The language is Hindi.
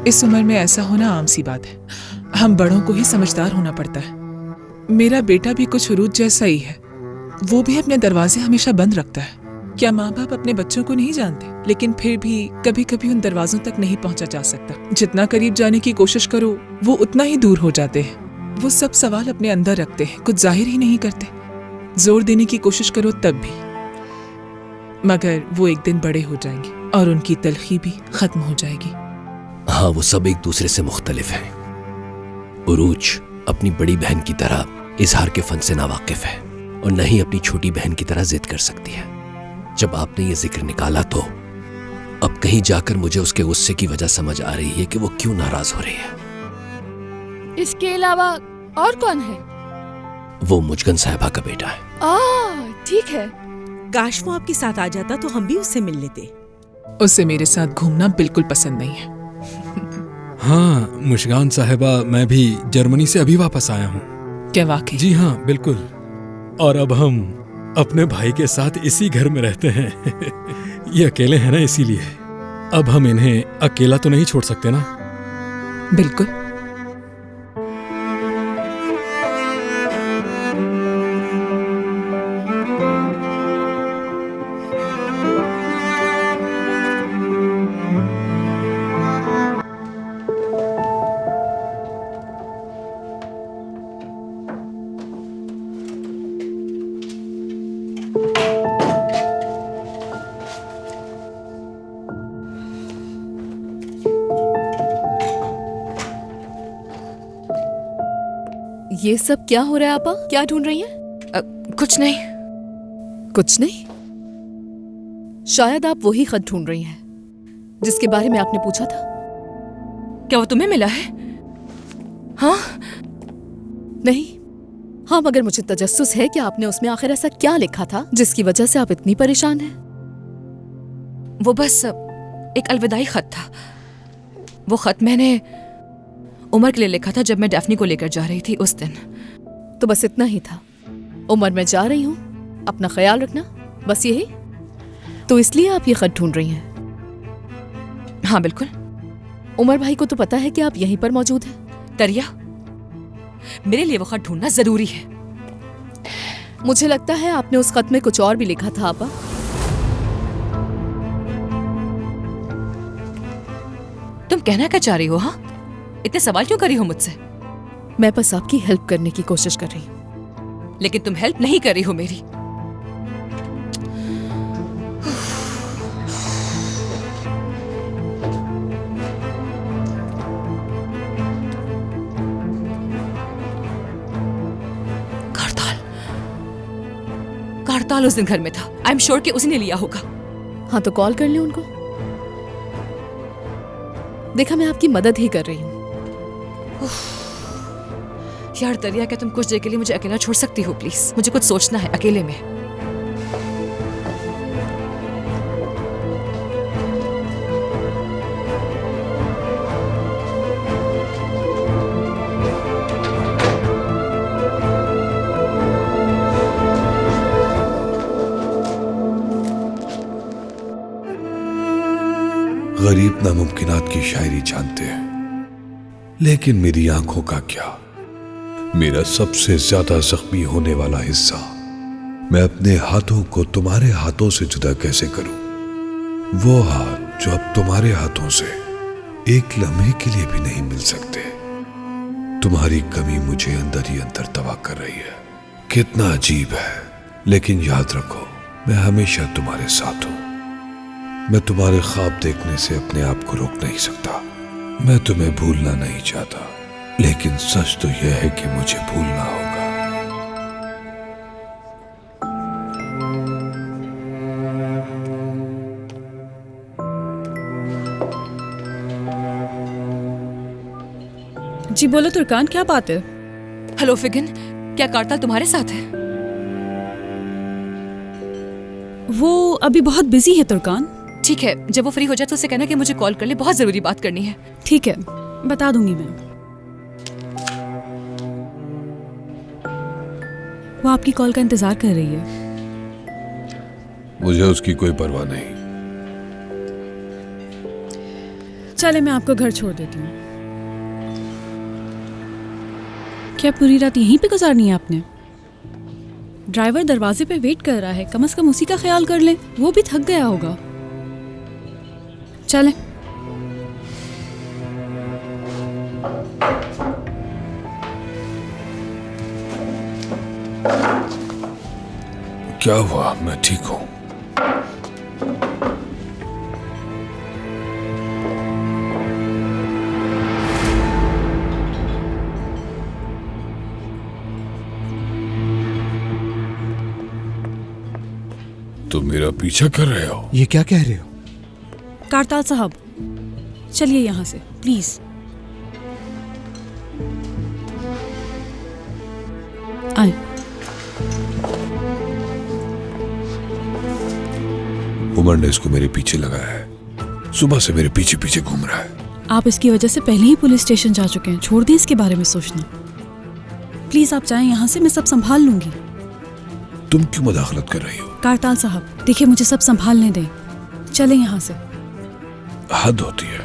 इस उम्र में ऐसा होना आम सी बात है। हम बड़ों को ही समझदार होना पड़ता है। मेरा बेटा भी कुछ उरूज जैसा ही है। वो भी अपने दरवाजे हमेशा बंद रखता है। क्या माँ बाप अपने बच्चों को नहीं जानते? लेकिन फिर भी कभी कभी उन दरवाजों तक नहीं पहुंचा जा सकता। जितना करीब जाने की कोशिश करो वो उतना ही दूर हो जाते हैं। वो सब सवाल अपने अंदर रखते हैं, कुछ जाहिर ही नहीं करते। जोर देने की कोशिश करो तब भी, मगर वो एक दिन बड़े हो जाएंगे और उनकी तलखी भी खत्म हो जाएगी। हाँ, वो सब एक दूसरे से मुख्तलिफ हैं। उरूज अपनी बड़ी बहन की तरह इजहार के फन से नावाकिफ है और न ही अपनी छोटी बहन की तरह जिद कर सकती है। जब आपने ये जिक्र निकाला तो अब कहीं जाकर मुझे उसके गुस्से की वजह समझ आ रही है कि वो क्यों नाराज हो रही है। इसके अलावा और कौन है? वो मुजगन साहिबा का बेटा है। ठीक है। काश वो आपके साथ आ जाता तो हम भी उससे मिल लेते। उसे मेरे साथ घूमना बिल्कुल पसंद नहीं है। हाँ मुशगान साहिबा, मैं भी जर्मनी से अभी वापस आया हूँ। क्या वाकई? जी हाँ बिल्कुल। और अब हम अपने भाई के साथ इसी घर में रहते हैं। ये अकेले हैं ना, इसीलिए अब हम इन्हें अकेला तो नहीं छोड़ सकते ना। बिल्कुल। ये सब क्या हो रहा है आपा? क्या ढूंढ रही हैं? कुछ नहीं। कुछ नहीं? शायद आप वही खत ढूंढ रही हैं जिसके बारे में आपने पूछा था। क्या वो तुम्हें मिला है? हाँ? नहीं। हाँ, मगर मुझे तजस्सुस है कि आपने उसमें आखिर ऐसा क्या लिखा था जिसकी वजह से आप इतनी परेशान हैं। वो बस एक अलविदाई खत था। वो खत मैंने उमर के लिए लिखा था जब मैं डैफ्नी को लेकर जा रही थी उस दिन। तो बस इतना ही था। उमर, मैं जा रही हूँ, अपना ख्याल रखना, बस यही। तो इसलिए आप ये खत ढूंढ रही हैं? हाँ बिल्कुल। उमर भाई को तो पता है कि आप यहीं पर मौजूद हैं। दरिया, मेरे लिए वो खत ढूंढना जरूरी है। मुझे लगता है आपने उस खत में कुछ और भी लिखा था आपा। तुम कहना क्या चाह रही हो? हाँ, इतने सवाल क्यों कर रही हो मुझसे? मैं बस आपकी हेल्प करने की कोशिश कर रही हूँ। लेकिन तुम हेल्प नहीं कर रही हो मेरी। कारताल उस दिन घर में था। आई एम श्योर कि उसी ने लिया होगा। हाँ, तो कॉल कर ले उनको। देखा, मैं आपकी मदद ही कर रही हूँ। यार दरिया, क्या तुम कुछ देर के लिए मुझे अकेला छोड़ सकती हो प्लीज? मुझे कुछ सोचना है अकेले में। गरीब नामुमकिनात की शायरी जानते हैं, लेकिन मेरी आंखों का क्या? मेरा सबसे ज्यादा जख्मी होने वाला हिस्सा मैं अपने हाथों को तुम्हारे हाथों से जुदा कैसे करूं? वो हाथ जो अब तुम्हारे हाथों से एक लम्हे के लिए भी नहीं मिल सकते। तुम्हारी कमी मुझे अंदर ही अंदर तबाह कर रही है। कितना अजीब है, लेकिन याद रखो, मैं हमेशा तुम्हारे साथ हूं। मैं तुम्हारे ख्वाब देखने से अपने आप को रोक नहीं सकता। मैं तुम्हें भूलना नहीं चाहता, लेकिन सच तो यह है कि मुझे भूलना होगा। जी बोलो तुर्कान, क्या बात है? हेलो फिगन, क्या कारताल तुम्हारे साथ है? वो अभी बहुत बिजी है तुर्कान। ठीक है, जब वो फ्री हो जाए तो उसे कहना कि मुझे कॉल कर ले, बहुत जरूरी बात करनी है। ठीक है, बता दूंगी मैं। वो आपकी कॉल का इंतजार कर रही है। मुझे उसकी कोई परवाह नहीं। चले मैं आपको घर छोड़ देती हूँ। क्या पूरी रात यहीं पे गुजारनी है आपने? ड्राइवर दरवाजे पे वेट कर रहा है, कम से कम उसी का ख्याल कर ले, वो भी थक गया होगा। चले। क्या हुआ? मैं ठीक हूं। तुम मेरा पीछा कर रहे हो? ये क्या कह रहे हो? कारताल साहब, चलिए यहाँ से प्लीज। आए। उमर ने इसको मेरे पीछे लगाया है, सुबह से मेरे पीछे पीछे घूम रहा है। आप इसकी वजह से पहले ही पुलिस स्टेशन जा चुके हैं, छोड़ दें इसके बारे में सोचना। प्लीज आप जाएं यहाँ से, मैं सब संभाल लूंगी। तुम क्यों मुदाखलत कर रही हो? कारताल साहब देखिए, मुझे सब संभालने दें, चले यहाँ से। हद होती है।